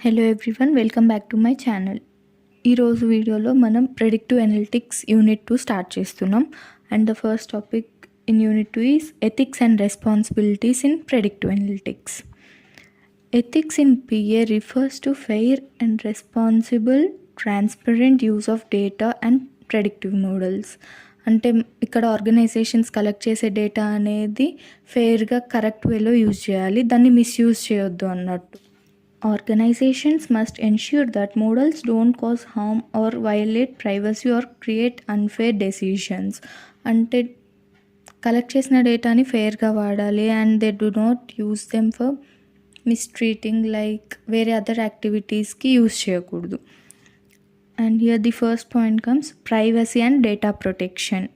Hello everyone, welcome back to my channel. ఈరోజు వీడియోలో మనం ప్రెడిక్టివ్ అనలిటిక్స్ యూనిట్ 2 స్టార్ట్ చేస్తున్నాం. And the first topic in unit 2 is ethics and responsibilities in predictive analytics. Ethics in PA refers to fair and responsible transparent use of data and predictive models. అంటే ఇక్కడ organisations collect చేసే data అనేది ఫెయిర్గా correct వేలో use చేయాలి, దాన్ని misuse చేయొద్దు అన్నట్టు. Organizations must ensure that models don't cause harm or violate privacy or create unfair decisions. అంటే కలెక్ట్ చేసిన డేటాని ఫెయిర్గా వాడాలి and they do not use them for mistreating, like వేరే అదర్ యాక్టివిటీస్కి యూస్ చేయకూడదు. And here the first point comes privacy and data protection.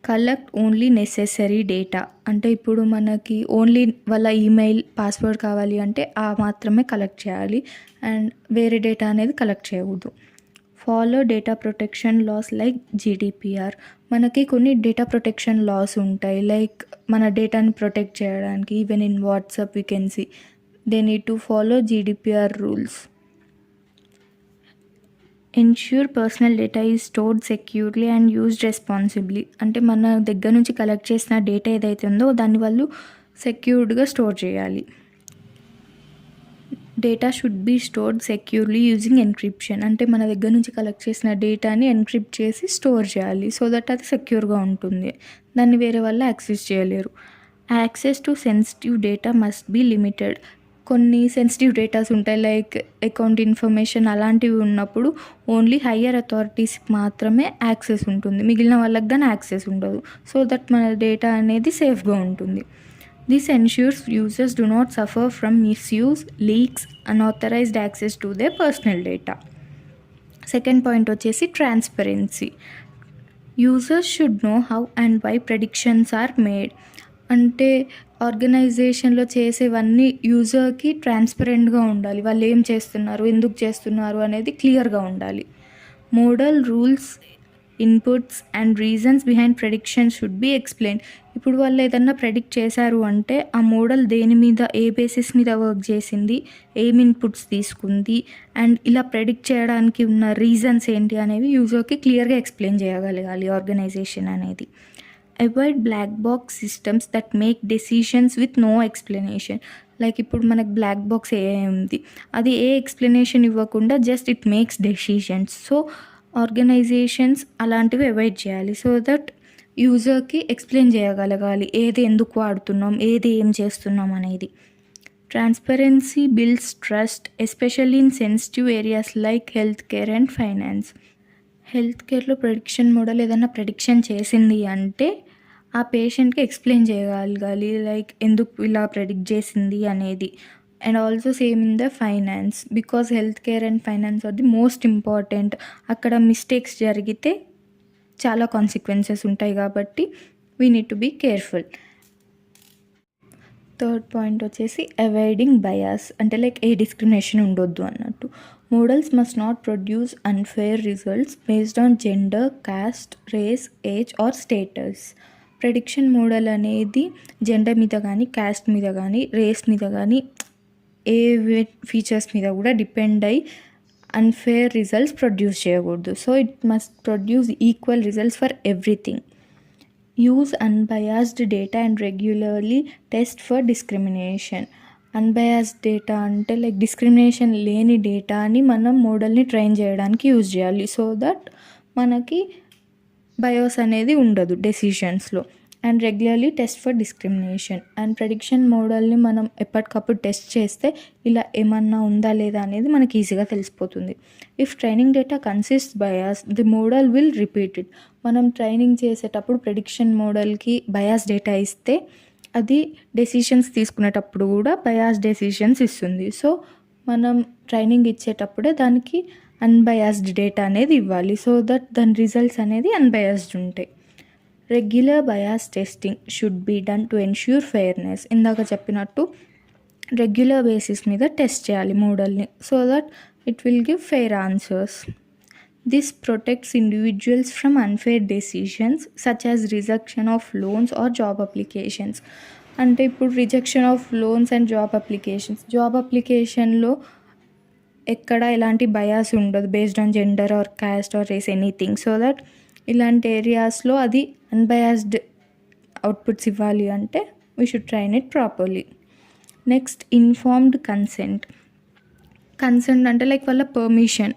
Collect only necessary data. అంటే ఇప్పుడు మనకి ఓన్లీ వాళ్ళ ఈమెయిల్ పాస్వర్డ్ కావాలి అంటే ఆ మాత్రమే కలెక్ట్ చేయాలి అండ్ వేరే డేటా అనేది కలెక్ట్ చేయకూడదు. Follow data protection laws like GDPR. మనకి కొన్ని డేటా ప్రొటెక్షన్ లాస్ ఉంటాయి, లైక్ మన డేటాని ప్రొటెక్ట్ చేయడానికి. Even in WhatsApp we can see they need to follow GDPR rules. Ensure personal data is stored securely and used responsibly. అంటే మన దగ్గర నుంచి కలెక్ట్ చేసిన డేటా ఏదైతే ఉందో దాన్ని వాళ్ళు సెక్యూర్డ్గా స్టోర్ చేయాలి. Data should be stored securely using encryption. అంటే మన దగ్గర నుంచి కలెక్ట్ చేసిన డేటాని ఎన్క్రిప్ట్ చేసి స్టోర్ చేయాలి, సో దట్ అది సెక్యూర్గా ఉంటుంది, దాన్ని వేరే వాళ్ళు యాక్సెస్ చేయలేరు. Access to sensitive data must be limited. కొన్ని సెన్సిటివ్ డేటాస్ ఉంటాయి, లైక్ అకౌంట్ ఇన్ఫర్మేషన్, అలాంటివి ఉన్నప్పుడు ఓన్లీ హయ్యర్ అథారిటీస్కి మాత్రమే యాక్సెస్ ఉంటుంది, మిగిలిన వాళ్ళకి కానీ యాక్సెస్ ఉండదు, సో దట్ మన డేటా అనేది సేఫ్గా ఉంటుంది. This ensures users do not suffer from misuse, leaks, unauthorised access to their personal data. Second point వచ్చేసి transparency. Users should know how and why predictions are made. అంటే ఆర్గనైజేషన్లో చేసేవన్నీ యూజర్కి ట్రాన్స్పరెంట్గా ఉండాలి, వాళ్ళు ఏం చేస్తున్నారు, ఎందుకు చేస్తున్నారు అనేది క్లియర్గా ఉండాలి. Model rules, inputs and reasons behind prediction should be explain. ఇప్పుడు వాళ్ళు ఏదన్నా ప్రెడిక్ట్ చేశారు అంటే ఆ మోడల్ దేని మీద, ఏ బేసిస్ మీద వర్క్ చేసింది, ఏం ఇన్పుట్స్ తీసుకుంది అండ్ ఇలా ప్రెడిక్ట్ చేయడానికి ఉన్న రీజన్స్ ఏంటి అనేవి యూజర్కి క్లియర్గా ఎక్స్ప్లెయిన్ చేయగలగాలి ఆర్గనైజేషన్ అనేది. Avoid black box systems that make decisions with no explanation. Like ఇప్పుడు మనకు బ్లాక్ బాక్స్ ఏ ఉంది, అది ఏ ఎక్స్ప్లెనేషన్ ఇవ్వకుండా just it makes decisions. So organisations అలాంటివి అవాయిడ్ చేయాలి, సో దట్ యూజర్కి ఎక్స్ప్లెయిన్ చేయగలగాలి ఏది ఎందుకు వాడుతున్నాం, ఏది ఏం చేస్తున్నాం అనేది. Transparency builds trust, especially in sensitive areas like health care and finance. Health కేర్లో ప్రెడిక్షన్ మోడల్ ఏదైనా ప్రెడిక్షన్ చేసింది అంటే ఆ పేషెంట్కి ఎక్స్ప్లెయిన్ చేయగలగాలి, లైక్ ఎందుకు ఇలా ప్రెడిక్ట్ చేసింది అనేది. And also same in the finance, because health care and finance are the most important. అక్కడ మిస్టేక్స్ జరిగితే చాలా కాన్సిక్వెన్సెస్ ఉంటాయి కాబట్టి we need to be careful. Third point వచ్చేసి అవాయిడింగ్ బయాస్. అంటే లైక్ ఏ డిస్క్రిమినేషన్ ఉండొద్దు అన్నట్టు. Models must not produce unfair results based on gender, caste, race, age or status. Prediction model అనేది జెండర్ మీద కానీ, కాస్ట్ మీద కానీ, రేస్ మీద కానీ, ఏ ఫీచర్స్ మీద కూడా డిపెండ్ అయ్యి అన్ఫేర్ రిజల్ట్స్ ప్రొడ్యూస్ చేయకూడదు. So it must produce equal results for everything. Use unbiased data and regularly test for discrimination. Unbiased data అంటే లైక్ డిస్క్రిమినేషన్ లేని డేటాని మనం మోడల్ని ట్రైన్ చేయడానికి యూజ్ చేయాలి, సో దట్ మనకి బయాస్ అనేది ఉండదు డెసిషన్స్లో. And regularly test for discrimination. And prediction మోడల్ని మనం ఎప్పటికప్పుడు టెస్ట్ చేస్తే ఇలా ఏమన్నా ఉందా లేదా అనేది మనకి ఈజీగా తెలిసిపోతుంది. If training data consist bias, the model will repeat it. మనం ట్రైనింగ్ చేసేటప్పుడు ప్రెడిక్షన్ మోడల్కి బయాస్ డేటా ఇస్తే అది డెసిషన్స్ తీసుకునేటప్పుడు కూడా బయాస్ డెసిషన్స్ ఇస్తుంది. సో మనం ట్రైనింగ్ ఇచ్చేటప్పుడే దానికి అన్బయాస్డ్ డేటా అనేది ఇవ్వాలి, సో దట్ దాని రిజల్ట్స్ అనేది అన్బయాస్డ్ ఉంటాయి. Regular bias testing should be done to ensure fairness. ఇందాక చెప్పినట్టు రెగ్యులర్ బేసిస్ మీద టెస్ట్ చేయాలి మోడల్ని, so that it will give fair answers. This protects individuals from unfair decisions such as rejection of loans or job applications. అంటే ఇప్పుడు rejection of loans and job అప్లికేషన్లో ఎక్కడ ఎలాంటి బయాస్ ఉండదు based on gender or caste or race anything. So that ఇలాంటి ఏరియాస్లో అది unbiased outputs ఇవ్వాలి అంటే we should train it properly. Next informed consent అంటే లైక్ వాళ్ళ permission.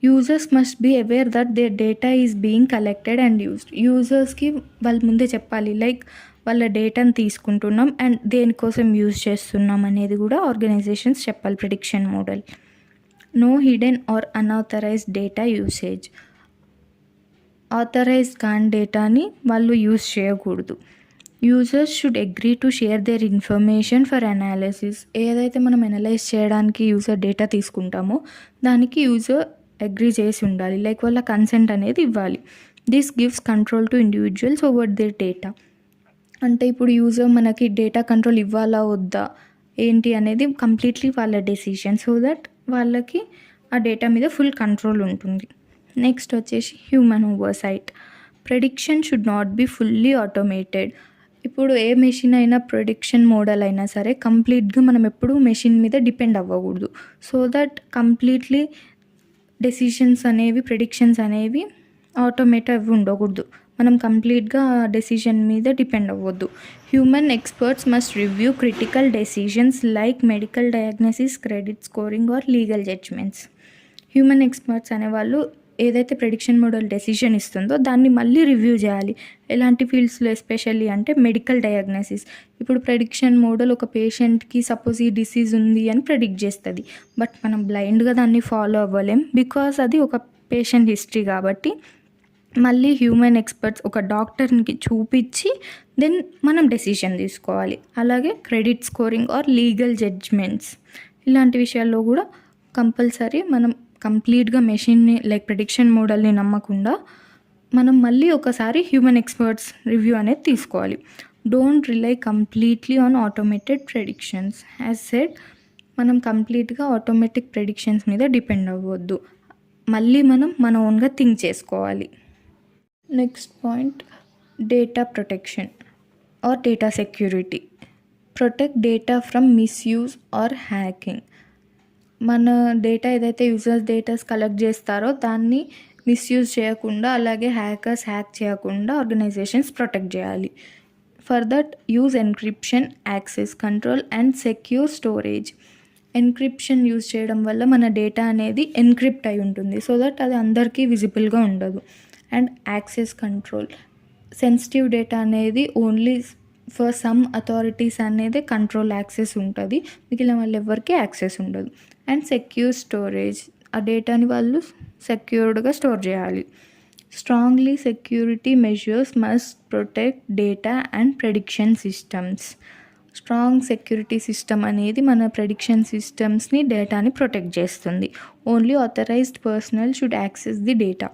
Users must be aware that their data is being collected and used. యూజర్స్కి వాళ్ళు ముందే చెప్పాలి లైక్ వాళ్ళ డేటాను తీసుకుంటున్నాం అండ్ దేనికోసం యూజ్ చేస్తున్నాం అనేది కూడా ఆర్గనైజేషన్స్ చెప్పాలి. Prediction model. No hidden or unauthorised data usage. Authorised కాని డేటాని వాళ్ళు యూజ్ చేయకూడదు. Users should agree to share their information for analysis. ఏదైతే మనం అనలైజ్ చేయడానికి యూజర్ డేటా తీసుకుంటామో దానికి యూజర్ అగ్రీ చేసి ఉండాలి, లైక్ వాళ్ళ కన్సెంట్ అనేది ఇవ్వాలి. This gives control to individuals over their data. అంటే ఇప్పుడు యూజర్ మనకి డేటా కంట్రోల్ ఇవ్వాలా వద్దా ఏంటి అనేది కంప్లీట్లీ వాళ్ళ డెసిషన్. సో దట్ వాళ్ళకి ఆ డేటా మీద ఫుల్ కంట్రోల్ ఉంటుంది. నెక్స్ట్ వచ్చేసి human oversight. Prediction should not be fully automated. ఇప్పుడు ఏ మెషిన్ అయినా ప్రెడిక్షన్ మోడల్ అయినా సరే కంప్లీట్గా మనం ఎప్పుడూ మెషిన్ మీద డిపెండ్ అవ్వకూడదు. సో దట్ కంప్లీట్లీ డెసిషన్స్ అనేవి ప్రెడిక్షన్స్ అనేవి ఆటోమేట్ అవి ఉండకూడదు. మనం కంప్లీట్గా డెసిషన్ మీద డిపెండ్ అవ్వద్దు. Human experts must review critical decisions like medical diagnosis, credit scoring or legal judgements. Human experts అనేవాళ్ళు ఏదైతే ప్రెడిక్షన్ మోడల్ డెసిషన్ ఇస్తుందో దాన్ని మళ్ళీ రివ్యూ చేయాలి. ఎలాంటి ఫీల్డ్స్లో ఎస్పెషల్లీ అంటే మెడికల్ డయాగ్నోసిస్. ఇప్పుడు ప్రెడిక్షన్ మోడల్ ఒక పేషెంట్కి సపోజ్ ఈ డిసీజ్ ఉంది అని ప్రెడిక్ట్ చేస్తుంది, బట్ మనం బ్లైండ్గా దాన్ని ఫాలో అవ్వలేం బికాజ్ అది ఒక పేషెంట్ హిస్టరీ. కాబట్టి మళ్ళీ హ్యూమన్ ఎక్స్పర్ట్స్ ఒక డాక్టర్కి చూపించి దెన్ మనం డెసిషన్ తీసుకోవాలి. అలాగే credit scoring or legal judgements ఇలాంటి విషయాల్లో కూడా కంపల్సరీ మనం కంప్లీట్గా మెషిన్ని లైక్ ప్రెడిక్షన్ మోడల్ని నమ్మకుండా మనం మళ్ళీ ఒకసారి హ్యూమన్ ఎక్స్పర్ట్స్ రివ్యూ అనేది తీసుకోవాలి. Don't rely completely on automated predictions. As said మనం కంప్లీట్గా ఆటోమేటిక్ ప్రెడిక్షన్స్ మీద డిపెండ్ అవ్వద్దు, మళ్ళీ మనం మన ఓన్గా థింక్ చేసుకోవాలి. Next point data protection or data security. Protect data from misuse or hacking. మన డేటా ఏదైతే యూజర్స్ డేటాస్ కలెక్ట్ చేస్తారో దాన్ని మిస్యూజ్ చేయకుండా అలాగే హ్యాకర్స్ హ్యాక్ చేయకుండా ఆర్గనైజేషన్స్ ప్రొటెక్ట్ చేయాలి. For that use encryption, access control and secure storage. Encryption use చేయడం వల్ల మన డేటా అనేది ఎన్క్రిప్ట్ అయి ఉంటుంది, సో దట్ అది అందరికీ విజిబుల్గా ఉండదు. And access control, sensitive data అనేది ఓన్లీ ఫర్ సమ్ అథారిటీస్ అనేది కంట్రోల్ యాక్సెస్ ఉంటుంది, మిగిలిన వాళ్ళు ఎవరికి యాక్సెస్ ఉండదు. అండ్ సెక్యూర్ స్టోరేజ్, ఆ డేటాని వాళ్ళు సెక్యూర్డ్గా స్టోర్ చేయాలి. Strongly security measures must protect data and prediction systems. Strong security system అనేది మన ప్రెడిక్షన్ సిస్టమ్స్ని డేటాని ప్రొటెక్ట్ చేస్తుంది. Only authorised personnel should access the data.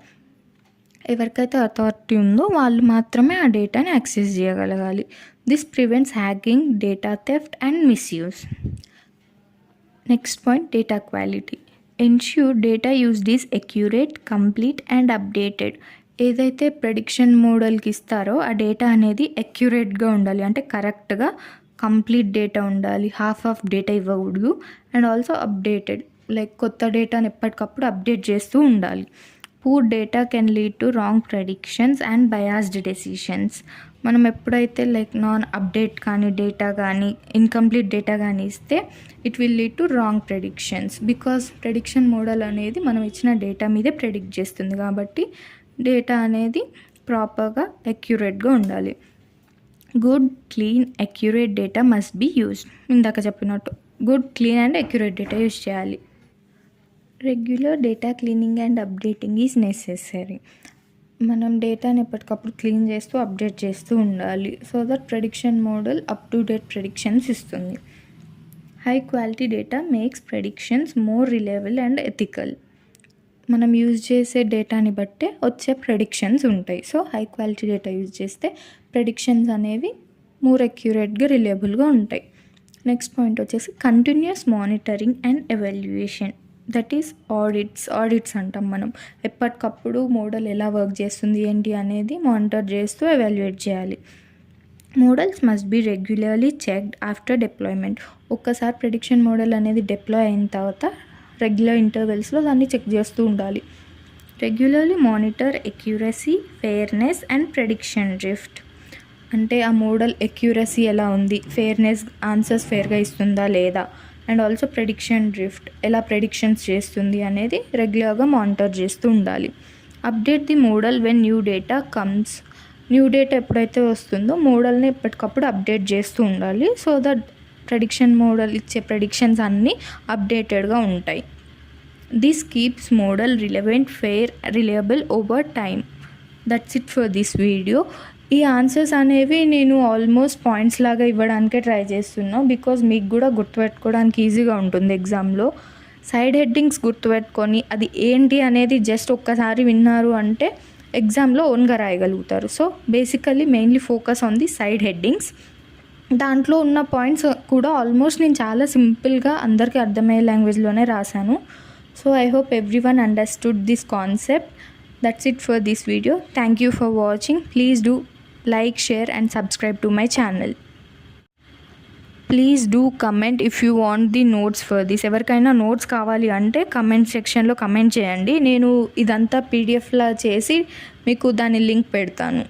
ఎవరికైతే అథారిటీ ఉందో వాళ్ళు మాత్రమే ఆ డేటాని యాక్సెస్ చేయగలగాలి. This prevents hacking, data theft and misuse. Next point data quality. Ensure data used is accurate, complete and updated. ఏదైతే ప్రెడిక్షన్ మోడల్కి ఇస్తారో ఆ డేటా అనేది అక్యురేట్గా ఉండాలి, అంటే కరెక్ట్గా కంప్లీట్ డేటా ఉండాలి, హాఫ్ ఆఫ్ డేటా ఇవ్వకూడదు. అండ్ ఆల్సో అప్డేటెడ్, లైక్ కొత్త డేటాని ఎప్పటికప్పుడు అప్డేట్ చేస్తూ ఉండాలి. Poor data can lead to wrong predictions and biased decisions. మనం ఎప్పుడైతే లైక్ నాన్ అప్డేట్ కానీ డేటా కానీ ఇన్కంప్లీట్ డేటా కానీ ఇస్తే it will lead to wrong predictions. Because prediction model అనేది మనం ఇచ్చిన డేటా మీదే ప్రెడిక్ట్ చేస్తుంది, కాబట్టి డేటా అనేది ప్రాపర్గా అక్యురేట్గా ఉండాలి. Good, clean, accurate data must be used. ఇందాక చెప్పినట్టు good, clean and accurate data use చేయాలి. Regular data cleaning and updating is necessary. మనం డేటాని ఎప్పటికప్పుడు క్లీన్ చేస్తూ అప్డేట్ చేస్తూ ఉండాలి, so that prediction model up to date predictions ఇస్తుంది. High quality data makes predictions more reliable and ethical. మనం use చేసే డేటాని బట్టే వచ్చే ప్రెడిక్షన్స్ ఉంటాయి. So high quality data use చేస్తే ప్రెడిక్షన్స్ అనేవి మోర్ అక్యురేట్గా, రిలయబుల్గా ఉంటాయి. నెక్స్ట్ పాయింట్ వచ్చేసి continuous monitoring and evaluation. That is audits అంటాం మనం. ఎప్పటికప్పుడు మోడల్ ఎలా వర్క్ చేస్తుంది ఏంటి అనేది మానిటర్ చేస్తూ ఎవాల్యుయేట్ చేయాలి. Models must be regularly checked after deployment. ఒక్కసారి ప్రెడిక్షన్ మోడల్ అనేది డిప్లాయ్ అయిన తర్వాత రెగ్యులర్ ఇంటర్వెల్స్లో దాన్ని చెక్ చేస్తూ ఉండాలి. Regularly monitor accuracy, fairness and prediction drift. అంటే ఆ మోడల్ ఎక్యురసీ ఎలా ఉంది, ఫెయిర్నెస్ ఆన్సర్స్ ఫెయిర్గా ఇస్తుందా లేదా, అండ్ ఆల్సో ప్రెడిక్షన్ డ్రిఫ్ట్ ఎలా ప్రెడిక్షన్స్ చేస్తుంది అనేది రెగ్యులర్గా మానిటర్ చేస్తూ ఉండాలి. Update the model when new data comes. New data ఎప్పుడైతే వస్తుందో మోడల్ని ఎప్పటికప్పుడు అప్డేట్ చేస్తూ ఉండాలి. సో దట్ ప్రెడిక్షన్ మోడల్ ఇచ్చే ప్రెడిక్షన్స్ అన్నీ అప్డేటెడ్గా ఉంటాయి. This keeps model relevant, fair, reliable over time. That's it for this video. ఈ ఆన్సర్స్ అనేవి నేను ఆల్మోస్ట్ పాయింట్స్ లాగా ఇవ్వడానికే ట్రై చేస్తున్నా, బికాజ్ మీకు కూడా గుర్తుపెట్టుకోవడానికి ఈజీగా ఉంటుంది ఎగ్జామ్లో. సైడ్ హెడ్డింగ్స్ గుర్తుపెట్టుకొని అది ఏంటి అనేది జస్ట్ ఒక్కసారి విన్నారు అంటే ఎగ్జామ్లో ఓన్గా రాయగలుగుతారు. So basically mainly focus on the side headings. దాంట్లో ఉన్న పాయింట్స్ కూడా ఆల్మోస్ట్ నేను చాలా సింపుల్గా అందరికీ అర్థమయ్యే లాంగ్వేజ్లోనే రాశాను. So I hope everyone understood this concept. That's it for this video. Thank you for watching. Please do like, share and subscribe to my channel. Please do comment if you want the notes for this. ఎవరికైనా notes కావాలి అంటే comment సెక్షన్లో comment చేయండి. నేను ఇదంతా పీడిఎఫ్లా చేసి మీకు దాని లింక్ పెడతాను.